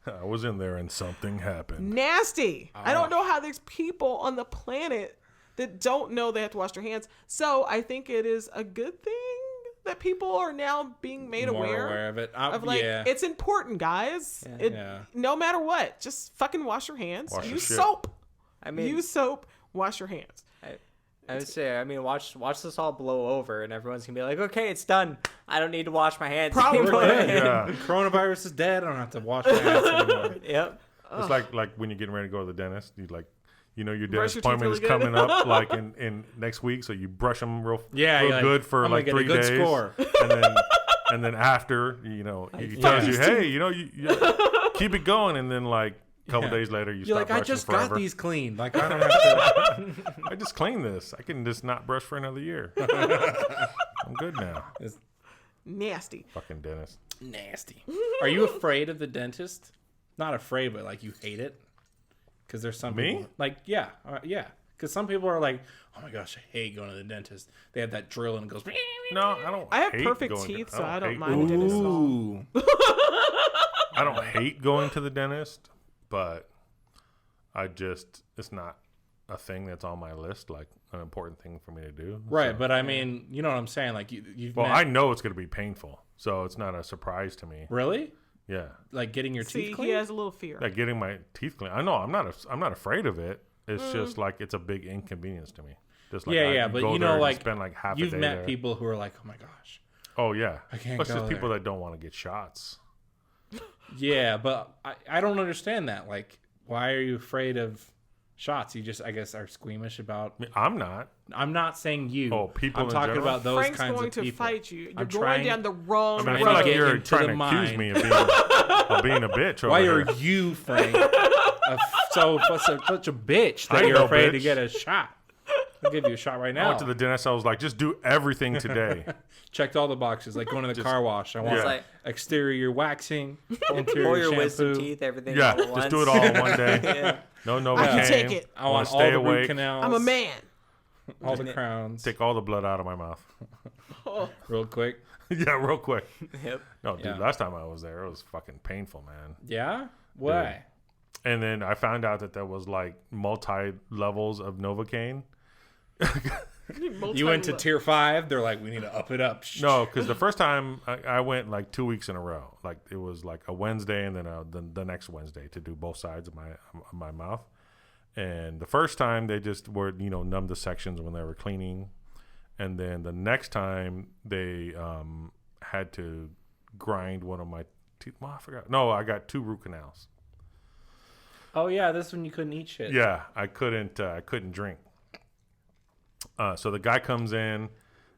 I was in there and something happened. Nasty. I don't know how there's people on the planet that don't know they have to wash their hands. So I think it is a good thing that people are now being made More aware of it. Yeah. it's important, guys. No matter what, just fucking wash your hands. Wash your Use shit. soap. I mean, Use soap. Wash your hands. I would say, I mean, watch this all blow over, and everyone's gonna be like, okay, it's done. I don't need to wash my hands Probably. anymore. Yeah. Coronavirus is dead. I don't have to wash my hands anymore. Yep. It's like when you're getting ready to go to the dentist, you like, your Brush dentist your teeth appointment is really coming good. up like in next week, so you brush them real you're like, good for I'm like gonna 3 get a days, good score. and then after, he tells you, hey, you keep it going, and then like a couple days later you You're stop like, I brushing just forever. got these cleaned. Like, I don't have to. I just cleaned this. I can just not brush for another year. I'm good now. Nasty. Fucking dentist. Nasty. Are you afraid of the dentist? Not afraid, but like you hate it? Because there's some Me? people like, yeah. Because some people are like, oh my gosh, I hate going to the dentist. They have that drill and it goes. No, I don't. I have hate perfect going teeth, to, so I don't hate mind going the to dentist at all. Ooh. I don't hate going to the dentist, but it's not a thing that's on my list, like an important thing for me to do. Right, So- but I mean, you know what I'm saying? Like you've well, met- I know it's going to be painful, so it's not a surprise to me. really Yeah, like getting your See, teeth he cleaned. has a little fear. like getting my teeth cleaned. I know I'm not afraid of it. It's just like it's a big inconvenience to me. Just like I but go you there know, and like spend like half a you've day met there. people who are like, oh my gosh, Oh yeah, I can't But it's go just people there. that don't want to get shots. yeah, but I don't understand that. Like, why are you afraid of shots? You just, I guess, are squeamish about. I mean, I'm not. I'm not saying you. Oh, people I'm in talking general? about those Frank's kinds going of to people. fight you. You're I'm going trying- down the wrong I mean, I road. feel like get you're into trying the to accuse mind. me of being a bitch. Over Why here. are you, Frank, such a bitch I that ain't you're no afraid to bitch. get a shot? I'll give you a shot right I now. went to the dentist. I was like, just do everything today. Checked all the boxes, like going to the car wash. I want Yeah. Like, exterior waxing, pull interior your wisdom shampoo. teeth, everything. Yeah, all at just do once. it all in one day. Yeah. No Novocaine. I can take it. I want all stay the root awake. canals. I'm a man. All the crowns. Take all the blood out of my mouth. Real quick. Yeah, real quick. Yep. No, dude, Yeah. last time I was there, it was fucking painful, man. Yeah? Why? And then I found out that there was like multi levels of Novocaine. You went to tier 5. They're like, we need to up it up. No, because the first time I went like 2 weeks in a row. Like it was like a Wednesday and then the next Wednesday to do both sides of my mouth. And the first time they just were numb the sections when they were cleaning, and then the next time they had to grind one of my teeth. Well, I forgot. No, I got 2 root canals. Oh, yeah. This one you couldn't eat shit. Yeah, I couldn't drink. So the guy comes in,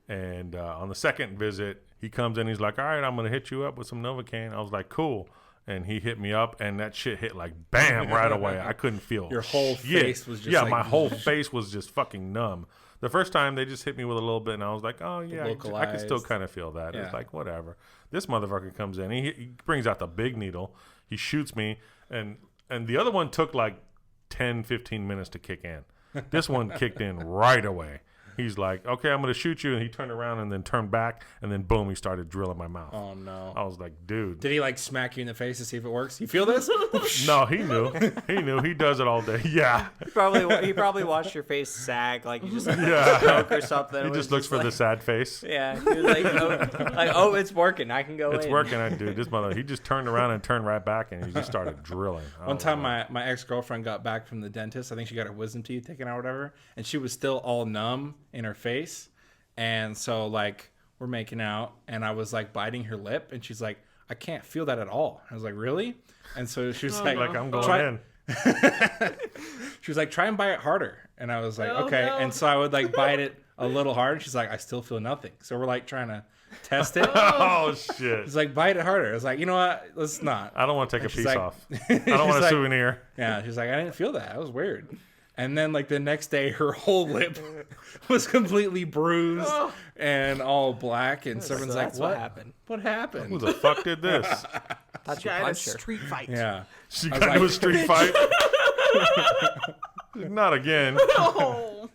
and on the second visit, he comes in. He's like, all right, I'm going to hit you up with some Novocaine. I was like, cool. And he hit me up, and that shit hit like bam right away. I couldn't feel Your whole shit. face was just my whole face was just fucking numb. The first time they just hit me with a little bit, and I was like, oh yeah, I can still kind of feel that. Yeah. It's like whatever. This motherfucker comes in, he brings out the big needle, he shoots me, and the other one took like 10, 15 minutes to kick in. This one kicked in right away. He's like, okay, I'm going to shoot you. And he turned around and then turned back. And then, boom, he started drilling my mouth. Oh, no. I was like, dude. Did he, like, smack you in the face to see if it works? You feel this? No, he knew. He knew. He does it all day. Yeah. He probably watched your face sag like you just stroke or something. He just looks for the sad face. Yeah. He was like, oh, it's working. I can go It's in. working. Dude, this mother, he just turned around and turned right back, and he just started drilling. One time my ex-girlfriend got back from the dentist. I think she got her wisdom teeth taken out or whatever. And she was still all numb in her face. And so, like, we're making out, and I was, like, biting her lip, and she's like, I can't feel that at all. I was like, really? And so she was like, I'm going in. She was like, try and bite it harder. And I was like, Oh, okay. no. And so I would, like, bite it a little harder. She's like, I still feel nothing. So we're, like, trying to test it. Oh, shit. She's like, bite it harder. I was like, you know what? Let's not. I don't want to take a piece like- off. I don't want a like- souvenir. Yeah, she's like, I didn't feel that. That was weird. And then, like, the next day, her whole lip was completely bruised and all black. And so everyone's like, that's what happened. What happened? Who the fuck did this? Thought you Got in a punched her. street fight. Yeah. She was got into a like- street fight. Not again. Oh.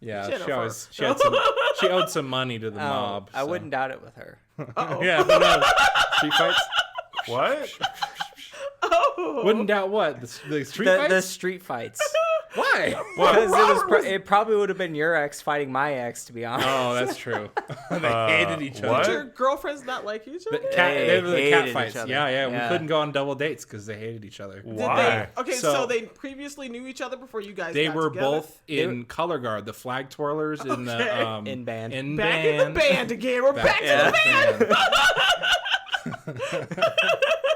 Yeah, Jennifer. she owed some money to the mob. I so. wouldn't doubt it with her. Yeah, who knows? Street fights? What? Wouldn't doubt what? The street The fights? street fights. Why? Because it probably would have been your ex fighting my ex, to be honest. Oh, that's true. They hated each what? other. Your girlfriends not like each other? They were the hated cat each fights. other. Yeah, we Yeah. couldn't go on double dates because they hated each other. Why? Okay, so they previously knew each other before you guys They got were together? both in color guard, the flag twirlers in Okay. the In band. Back in the band again. We're back in the band.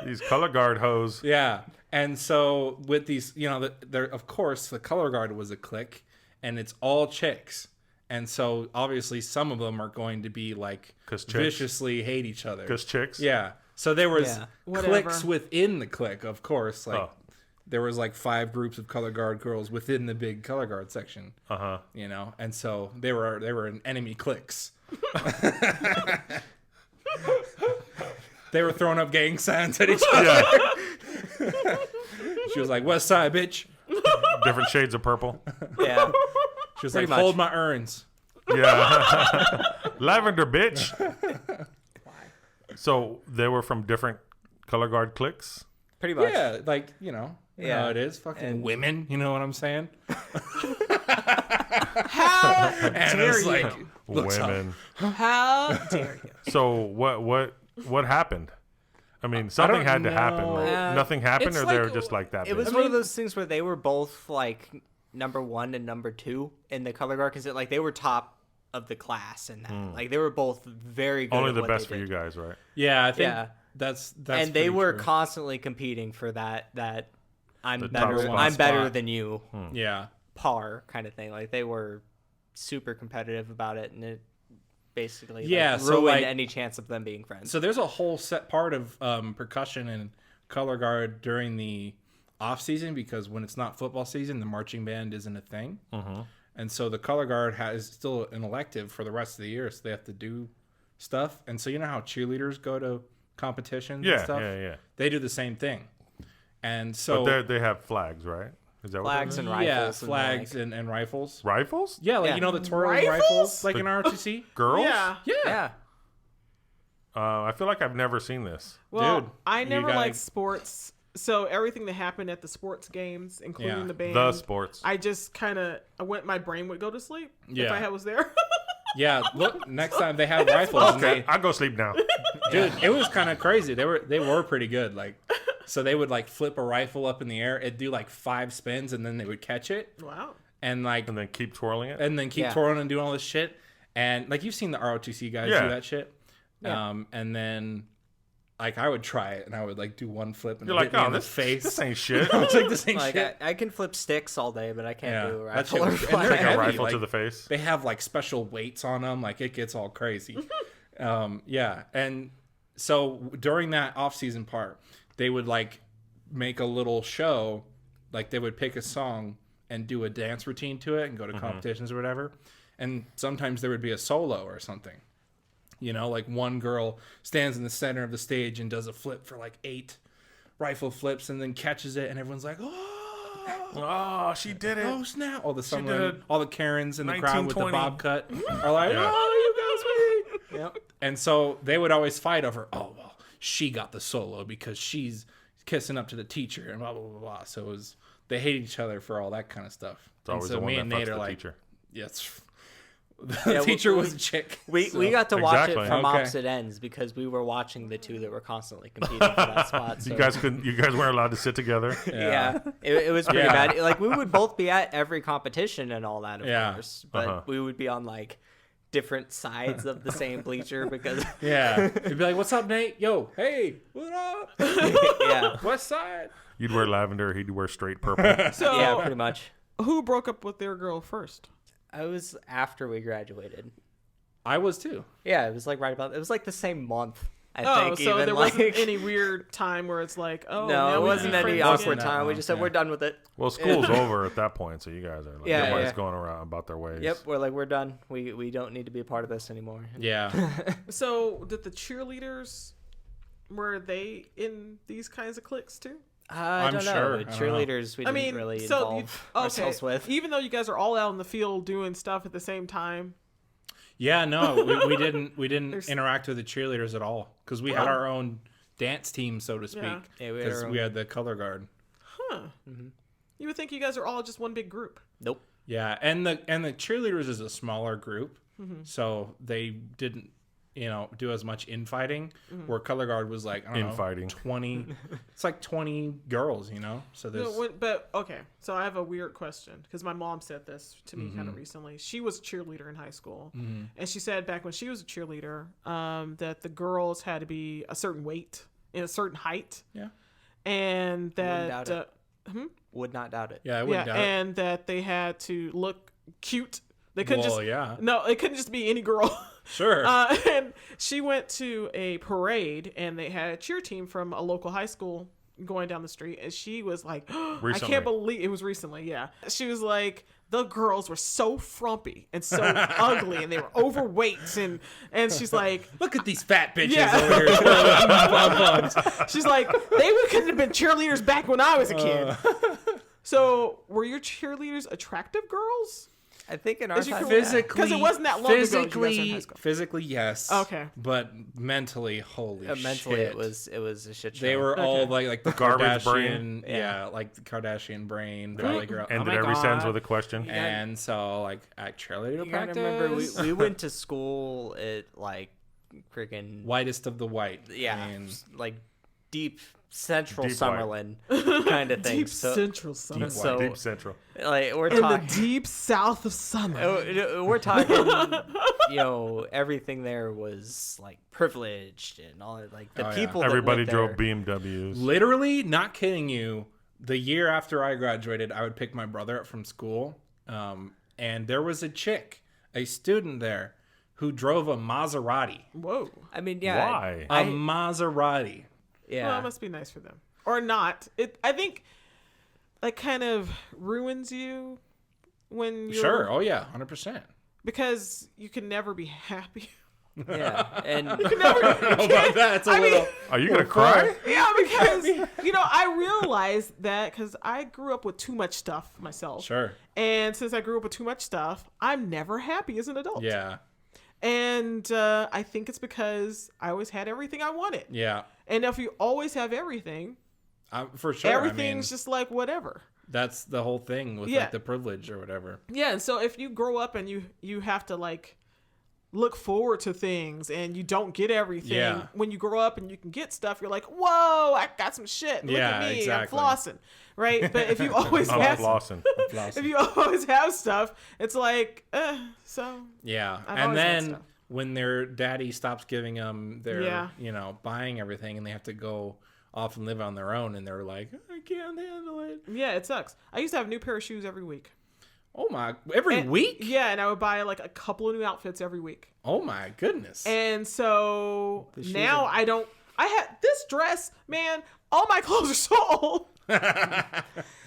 These color guard hoes. Yeah. And so with these, there of course the color guard was a clique, and it's all chicks. And so obviously some of them are going to be like 'Cause chicks. viciously hate each other. Because chicks. Yeah. So there was Yeah. Whatever. cliques within the clique, of course. Like Oh. there was like 5 groups of color guard girls within the big color guard section. Uh-huh. And so they were in enemy cliques. They were throwing up gang signs at each other. Yeah. She was like, West Side, bitch. Different shades of purple. Yeah. She was Pretty like, much. hold my urns. Yeah. Lavender, bitch. So they were from different color guard cliques? Pretty much. Yeah, like, you know Yeah. how it is. Fucking And- women, you know what I'm saying? How And dare it's you? like, looks up. Women. How dare you? So what happened? I mean, something don't had to happen. know. Right? Nothing happened, it's or they were like- just like that. It was bitch? one of those things where they were both like number 1 and number 2 in the color guard because like they were top of the class in that. Like they were both very good. Only at the what best they for you did. guys, right? Yeah, I think Yeah. that's And they pretty were true. constantly competing for that I'm The top better. spot. I'm better Spot. than you. Yeah. Par kind of thing. Like they were super competitive about it, and it basically Yeah, so, ruined like- any chance of them being friends. So there's a whole set part of percussion and color guard during the off season because when it's not football season, the marching band isn't a thing. And so the color guard is still an elective for the rest of the year, so they have to do stuff. And so you know how cheerleaders go to competitions and Yeah, stuff? yeah. They do the same thing. And so But they have flags, right? Is that Flags what and they're rifles. yeah, and, flags like- and rifles. rifles? Yeah, like Yeah. you know the twirling Rifles? rifles like in ROTC? Girls? Yeah. Yeah. yeah. I feel like I've never seen this. Well, Dude, I you never gotta- liked sports, so everything that happened at the sports games, including Yeah. the band, The sports. I just kind of my brain would go to sleep if Yeah. I was there. Yeah, look, next time they have rifles. and Okay, they, I'll go sleep now. dude, it was kind of crazy. They were pretty good. Like, so they would like flip a rifle up in the air. It'd do like 5 spins, and then they would catch it, Wow. and like, And then keep twirling it. and then keep Yeah. twirling and doing all this shit. And like you've seen the ROTC guys Yeah. do that shit. Yeah. And then like I would try it and I would like do one flip and You're hit like, me oh, in the this face. ain't shit. I was like, this ain't Like shit. I can flip sticks all day, but I can't do a That rifle shit or was- and flag. they're Like a heavy, rifle to like, the face. They have like special weights on them. Like it gets all crazy. Yeah. And so during that off-season part, they would like make a little show. Like they would pick a song and do a dance routine to it and go to competitions or whatever. And sometimes there would be a solo or something. You know, like one girl stands in the center of the stage and does a flip for like 8 rifle flips and then catches it and everyone's like, Oh, she did it. oh snap! All the did all the Karens in the crowd with the 1920. bob cut are like, Yeah. oh, you guys, Yep. and so they would always fight over, oh well, she got the solo because she's kissing up to the teacher and blah blah blah blah. So it was they hate each other for all that kind of stuff. It's always and so the one me that and fucks Nate the are like, teacher. yes. Yeah, The teacher we- was a chick. We so- got to watch Exactly. it from Okay. opposite ends because we were watching the two that were constantly competing for that spot. So. You guys weren't allowed to sit together. Yeah, it was pretty Yeah. bad. Like we would both be at every competition and all that, of Yeah. course, but we would be on like different sides of the same bleacher because Yeah, you'd be like, "What's up, Nate? Yo, hey, what up? yeah, West side." You'd wear lavender. He'd wear straight purple. So yeah, pretty much. who broke up with their girl first? I was after we graduated. I was too. Yeah, it was like right about. It was like the same month. I Oh, think so even there like wasn't any weird time where it's like, oh, no, now it we wasn't be any friends awkward again. time. We just said we're done with it. Well, school's over at that point, so you guys are like, Yeah, everybody's yeah. going around about their ways. Yep, we're done. We don't need to be a part of this anymore. Yeah, So did the cheerleaders, were they in these kinds of cliques too? I I'm don't know. sure. With I don't know. cheerleaders, we didn't really involve ourselves with. Even though you guys are all out in the field doing stuff at the same time. yeah. No, we didn't There's- interact with the cheerleaders at all because we had our own dance team, so to speak. Yeah. Yeah, we had Because our we own- had the color guard. Huh. You would think you guys are all just one big group. Nope. Yeah, and the cheerleaders is a smaller group, so they didn't, do as much infighting. Where color guard was like, I don't Infighting. know, 20. It's like 20 girls, So there's But okay, so I have a weird question because my mom said this to me kind of recently. She was a cheerleader in high school, and she said back when she was a cheerleader that the girls had to be a certain weight and a certain height, yeah, and Wouldn't doubt that Would not doubt it. yeah, I wouldn't doubt it. and that they had to look cute. They couldn't Well, just yeah, no, it couldn't just be any girl. sure. And she went to a parade, and they had a cheer team from a local high school going down the street, and she was like, I Recently. can't believe it was recently. Yeah, she was like, the girls were so frumpy and so ugly, and they were overweight, and she's like, Look at these fat bitches Yeah. over here. twirling pom-poms. she's like, they couldn't have been cheerleaders back when I was a kid. So were your cheerleaders attractive girls? I think in our As you time, can- yeah. Physically- 'Cause it wasn't that long ago you guys were in high school. Physically, yes. Okay. But mentally, holy mentally shit. it was a shit show. They were all like the Garbage Kardashian, brain. yeah, like the Kardashian brain. Valley girl. Ended oh my every sentence God. with a question. And so, like, at cheerleader You gotta practice, remember, we went to school at like freaking whitest of the white. yeah, I mean, like deep central Deep white. Summerlin kind of thing. Deep So Central Summer. So- Deep Central. like we're In the talking. deep south of summer. We're talking, everything there was like privileged and all that. Like the Oh, yeah. people. that Everybody went drove there, BMWs. literally, not kidding you. The year after I graduated, I would pick my brother up from school, and there was a student there, who drove a Maserati. Whoa. I mean, yeah. Why? A Maserati. Yeah. Well, it must be nice for them. Or not. I think that kind of ruins you when you're... Sure. Oh yeah, 100%. Because you can never be happy. Yeah. And You can never... I don't know about that. It's a little. Are you gonna cry? Yeah, because, I realized that because I grew up with too much stuff myself. Sure. And since I grew up with too much stuff, I'm never happy as an adult. Yeah. And I think it's because I always had everything I wanted. Yeah. And if you always have everything, For sure. everything's just like whatever. That's the whole thing with Yeah. like the privilege or whatever. Yeah, and so if you grow up and you have to like look forward to things and you don't get everything, Yeah. when you grow up and you can get stuff, you're like, whoa, I got some shit. Look Yeah, at me, exactly. I'm flossing, right? But if you always I'm have flossing. if you always have stuff, it's like, so Yeah. I've And always had then stuff. when their daddy stops giving them their, buying everything, and they have to go off and live on their own, and they're like, I can't handle it. Yeah, it sucks. I used to have a new pair of shoes every week. Oh my! Every week? Yeah, and I would buy like a couple of new outfits every week. Oh my goodness! And so now I don't. I had this dress, man. All my clothes are so old.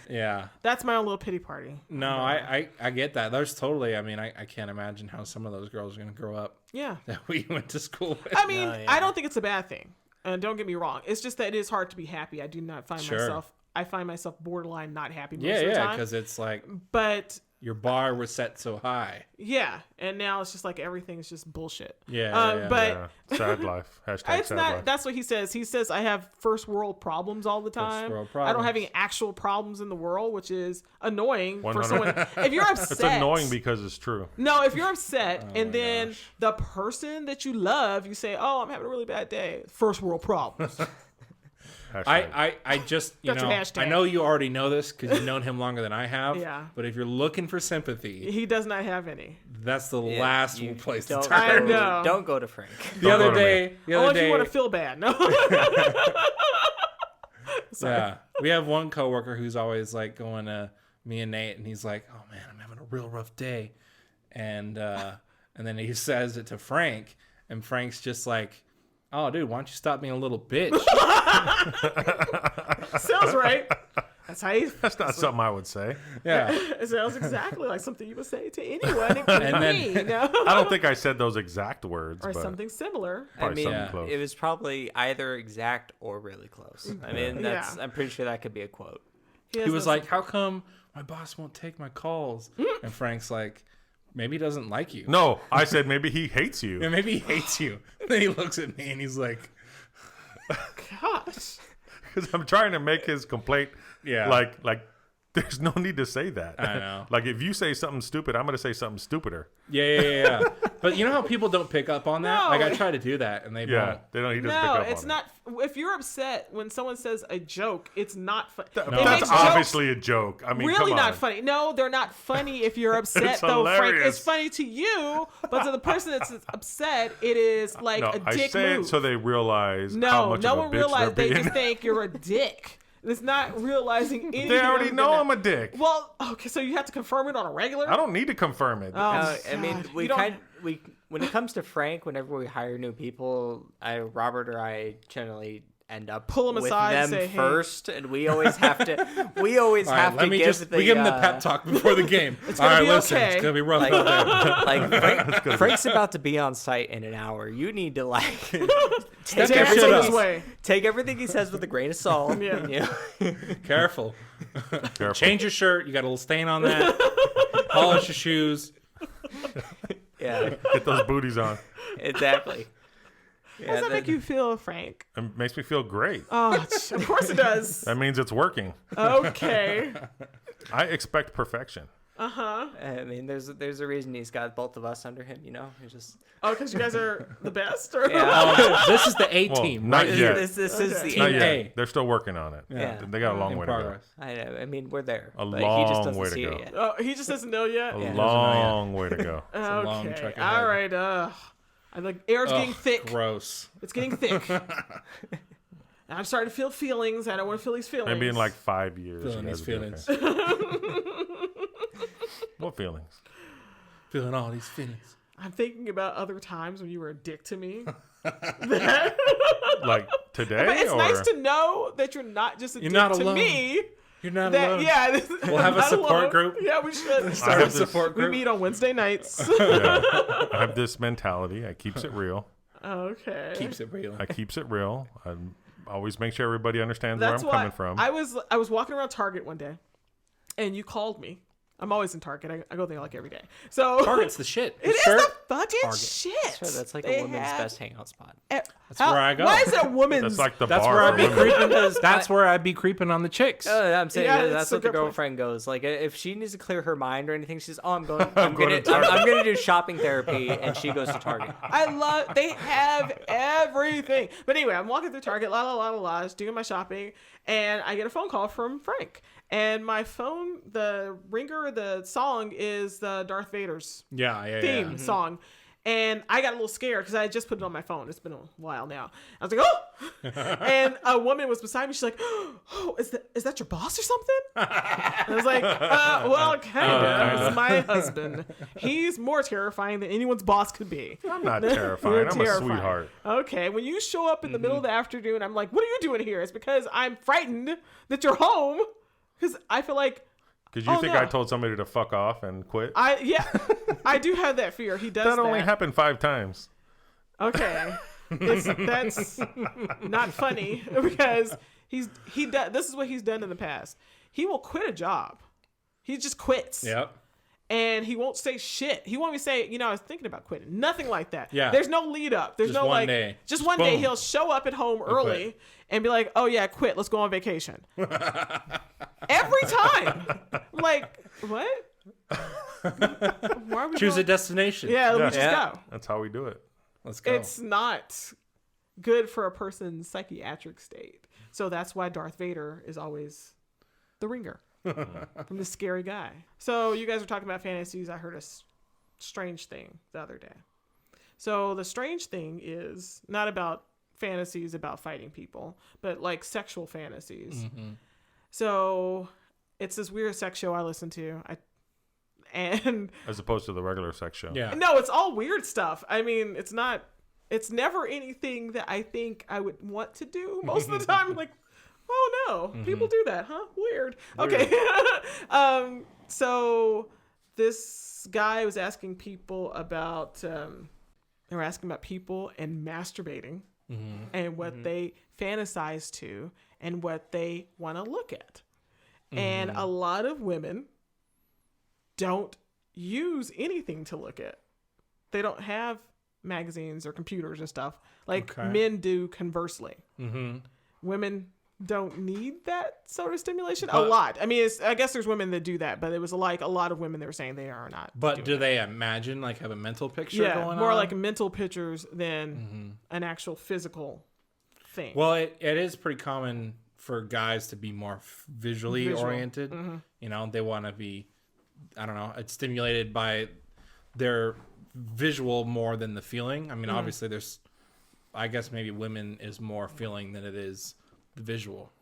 Yeah, that's my own little pity party. No, I get that. There's totally. I mean, I can't imagine how some of those girls are gonna grow up. Yeah, that we went to school with. I mean, I don't think it's a bad thing. And don't get me wrong. It's just that it is hard to be happy. I do not find myself. I find myself borderline not happy most of the time. Because it's like. But. Your bar was set so high. Yeah, and now it's just like everything is just bullshit. But sad life. Hashtag it's sad not. life. That's what he says. He says I have first world problems all the time. First world problems. I don't have any actual problems in the world, which is annoying for someone. If you're upset, it's annoying because it's true. No, if you're upset and then the person that you love, you say, "Oh, I'm having a really bad day." First world problems. I just, I know you already know this because you've known him longer than I have. Yeah. But if you're looking for sympathy, he does not have any. That's the last place to turn. I know. Don't go to Frank. The other day, if you want to feel bad. No. Yeah. We have one coworker who's always like going to me and Nate, and he's like, "Oh man, I'm having a real rough day," and then he says it to Frank, and Frank's just like, "Oh, dude, why don't you stop being a little bitch?" Sounds right. That's how you. That's not something I would say. Yeah, it sounds exactly like something you would say to anyone, including me. No? I don't think I said those exact words, or but something similar. I mean, it was probably either exact or really close. I mean, I'm pretty sure that could be a quote. He was like, "How come my boss won't take my calls?" And Frank's like, "Maybe he doesn't like you." No, I said maybe he hates you. Yeah, maybe he hates you. And then he looks at me and he's like, "Gosh," because I'm trying to make his complaint. Yeah, like there's no need to say that. I know. Like if you say something stupid, I'm gonna say something stupider. Yeah. But you know how people don't pick up on that? No. Like I try to do that, and they don't. They don't. He doesn't no, pick up it's on not. If you're upset when someone says a joke, it's not funny. That's obviously a joke. I mean, really come not on. funny. No, they're not funny if you're upset, though, Frank. It's funny to you, but to the person that's upset, it is like a dick I say move. it so they realize how No, much no of a one bitch realized. they're They being. just think you're a dick. It's not realizing anything. They already know I'm a dick. Well, okay, so you have to confirm it on a regular. I don't need to confirm it. Oh, I mean, when it comes to Frank, whenever we hire new people, Robert or I generally end up pull them with aside them and say, first, and we always have to. We always have to give we give them the pep talk before the game. It's gonna be listen, okay. it's gonna be rough out there. Frank's about to be on site in an hour. You need to take everything way. Take everything he says with a grain of salt. Yeah. Careful. Change your shirt. You got a little stain on that. Polish your shoes. Yeah. Get those booties on. Exactly. How does that make you feel, Frank? It makes me feel great. Oh, of course it does. That means it's working. Okay. I expect perfection. Uh-huh. I mean, there's a reason he's got both of us under him, you know? He's just... Oh, because you guys are the best? Or? Yeah. This is the A team. Not yet. This is the Team Not yet. A. They're still working on it. Yeah. They got a long In way progress. I know. I mean, we're there. A but long he just doesn't way to see go. it yet. Oh, he just doesn't know yet? A Yeah. long way to go. It's a long Okay. trek ahead. All right. I'm like, air's getting thick. Gross. It's getting thick. I'm starting to feel feelings. I don't want to feel these feelings. Maybe in like 5 years. Feeling you guys these will be feelings. okay. What feelings? Feeling all these feelings. I'm thinking about other times when you were a dick to me. Like today? But it's or? nice to know that you're not just a dick not to alone. me. You're not That, alone. yeah, We'll have a not support alone. group. Yeah, we should. Start a this- support We group. meet on Wednesday nights. Yeah. I have this mentality. I keeps it real. Okay. Keeps it real. I keeps it real. I always make sure everybody understands That's where I'm why coming from. I was walking around Target one day, and you called me. I'm always in Target. I go there like every day. So Target's the shit. it is Shirt, the fucking Target. shit. Sure, that's like They a woman's have- best hangout spot. That's where I go. Why is it a woman's? That's like the That's bar. where I'd for be women. creeping. That's where I'd be creeping on the chicks. I'm saying Yeah, that's it's a what the good point. girlfriend goes. Like if she needs to clear her mind or anything, she's I'm going to Target. gonna do shopping therapy, and she goes to Target. They have everything. But anyway, I'm walking through Target, just doing my shopping, and I get a phone call from Frank. And my phone, the ringer of the song is the Darth Vader's Yeah. theme song. And I got a little scared because I had just put it on my phone. It's been a while now. I was like, oh! And a woman was beside me. She's like, oh, is that your boss or something? I was like, well, kind of. It's my husband. He's more terrifying than anyone's boss could be. I'm not terrifying. I'm a sweetheart. Okay, when you show up in the middle of the afternoon, I'm like, what are you doing here? It's because I'm frightened that you're home. Because I feel like, because you think I told somebody to fuck off and quit? I do have that fear. He does that. That only happened 5 times. Okay. That's not funny because this is what he's done in the past. He will quit a job. He just quits. Yep. And he won't say shit. He won't even say, I was thinking about quitting. Nothing like that. Yeah. There's no lead up. There's just no one day. Just one day he'll show up at home early and be like, oh yeah, quit. Let's go on vacation. Every time. I'm like, what? Why are we Choose a destination. Yeah, we just go. That's how we do it. Let's go. It's not good for a person's psychiatric state. So that's why Darth Vader is always the ringer. From the scary guy. So you guys were talking about fantasies. I heard a strange thing the other day. So the strange thing is not about fantasies about fighting people, but like sexual fantasies. Mm-hmm. So it's this weird sex show I listen to. And as opposed to the regular sex show. Yeah. No, it's all weird stuff. I mean, it's never anything that I think I would want to do most of the time. Like, oh no, people do that, huh? Weird. Okay. So this guy was asking people about, they were asking about people and masturbating and what they fantasize to and what they want to look at. And a lot of women don't use anything to look at. They don't have magazines or computers and stuff like men do conversely. Women don't need that sort of stimulation a lot. I mean, I guess there's women that do that, but it was like a lot of women that were saying they are not. But do they imagine, like, have a mental picture going on? More like mental pictures than an actual physical thing. Well, it is pretty common for guys to be more visually oriented. They want to be, I don't know, it's stimulated by their visual more than the feeling. I mean, obviously I guess maybe women is more feeling than it is the visual.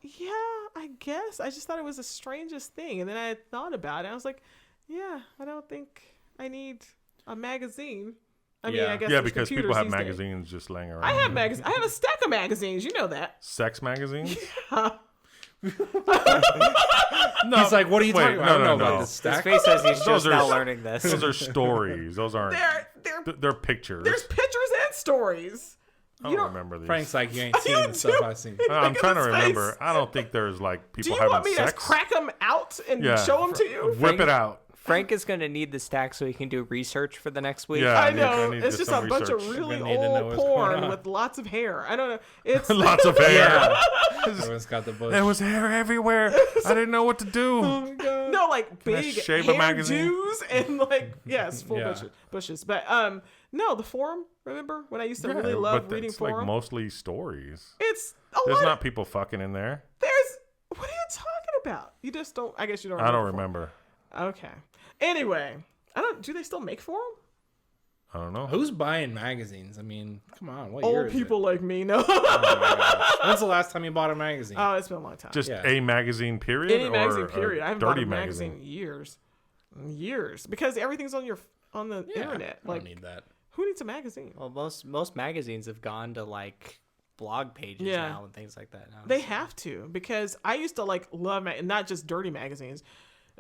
Yeah, I guess. I just thought it was the strangest thing. And then I thought about it. I was like, yeah, I don't think I need a magazine. I mean, I guess because people have magazines just laying around. I have magazines. I have a stack of magazines. You know that. Sex magazines? Yeah. No, he's like, what are you talking about? I don't know about this stack. His face says he's just now learning this. Those are stories. Those aren't. They're pictures. There's pictures and stories. I don't remember these. Frank's like, you ain't seen the stuff I've seen. I'm trying to remember. I don't think there's like people having sex. Do you want me to crack them out and show them to you? Whip it out. Frank is going to need the stack so he can do research for the next week. Yeah, I know. It's just a bunch of really old porn with lots of hair. I don't know. It's lots of hair. Everyone's got the bush. There was hair everywhere. I didn't know what to do. Oh my God. No, like big hairdos and like full bushes. But no, the forum. Remember when I used to really love reading forum? Like mostly stories. There's not people fucking in there. What are you talking about? You just don't. I guess you don't. I don't remember. Okay. Anyway, do they still make forum? I don't know. Who's buying magazines? I mean, come on. What Old year is people it? like me, no. Oh my gosh. When's the last time you bought a magazine? Oh, it's been a long time. Just a magazine period? Any magazine period. I haven't bought a magazine in years. Because everything's on the internet. I don't need that. Who needs a magazine? Well, most magazines have gone to like blog pages now and things like that. They have to, because I used to like love not just dirty magazines,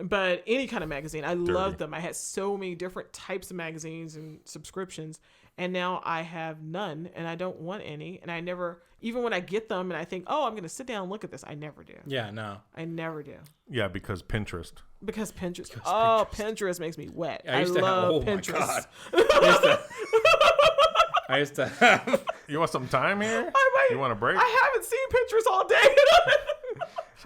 but any kind of magazine. I loved them. I had so many different types of magazines and subscriptions, and now I have none, and I don't want any. And I never, even when I get them and I think, oh, I'm going to sit down and look at this, I never do. Yeah, no. I never do. Yeah, because Pinterest. Because Pinterest. Pinterest makes me wet. I love Pinterest. I used to. You want some time here? You want a break? I haven't seen Pinterest all day.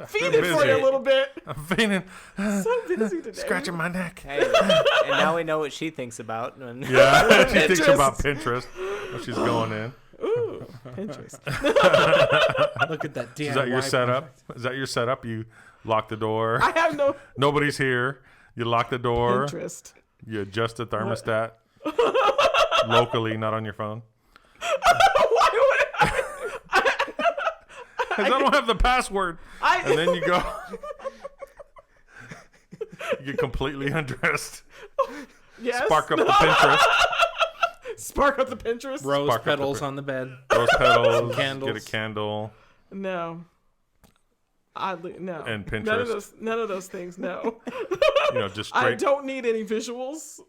Feed it for you a little bit. I'm feeling so busy today. Scratching my neck. Hey, and now we know what she thinks about. Yeah, she thinks about Pinterest when she's going in. Ooh, Pinterest. Look at that DIY. Is that your setup? Is that your setup? You lock the door. I have no. Nobody's here. You lock the door. Pinterest. You adjust the thermostat. Locally, not on your phone. Why would I? Because I don't have the password. And then you go. You get completely undressed. Yes. Spark up the Pinterest. Spark up the Pinterest. Rose Spark up petals the- on the bed. Rose petals. Candles. Get a candle. No. Oddly, no. And None Pinterest. of those things. No. Just I straight. don't need any visuals.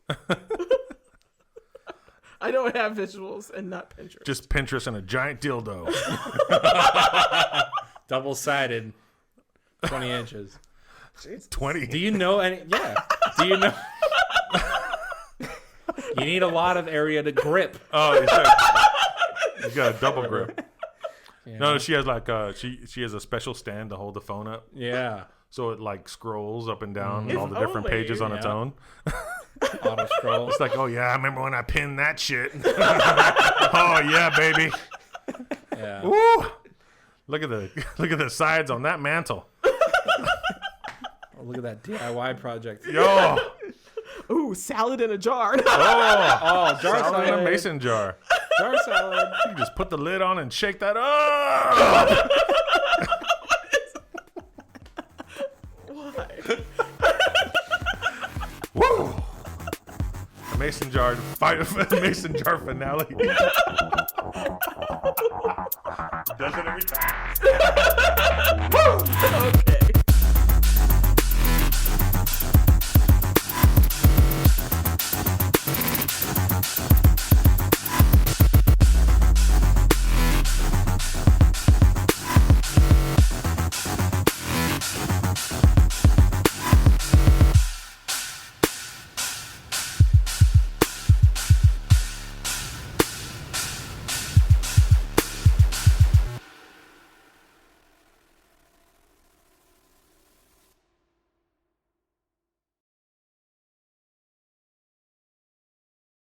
I don't have visuals and not Pinterest. Just Pinterest and a giant dildo. Double-sided. 20 inches. 20. Do you know any? Yeah. Do you know? You need a lot of area to grip. Oh, you got a double grip. Yeah. No, she has like she has a special stand to hold the phone up, Yeah. so it like scrolls up and down If all the different only. pages on its Yeah. own. Auto scroll. It's like, oh yeah, I remember when I pinned that shit. Oh yeah, baby. Yeah. Woo! Look at the sides on that mantle. Oh, look at that DIY project. Yo, Ooh, salad in a jar. Oh, jar salad in a salad. mason jar. Jar salad. You just put the lid on and shake that up. Why? Woo! A mason jar finale. Does it every time.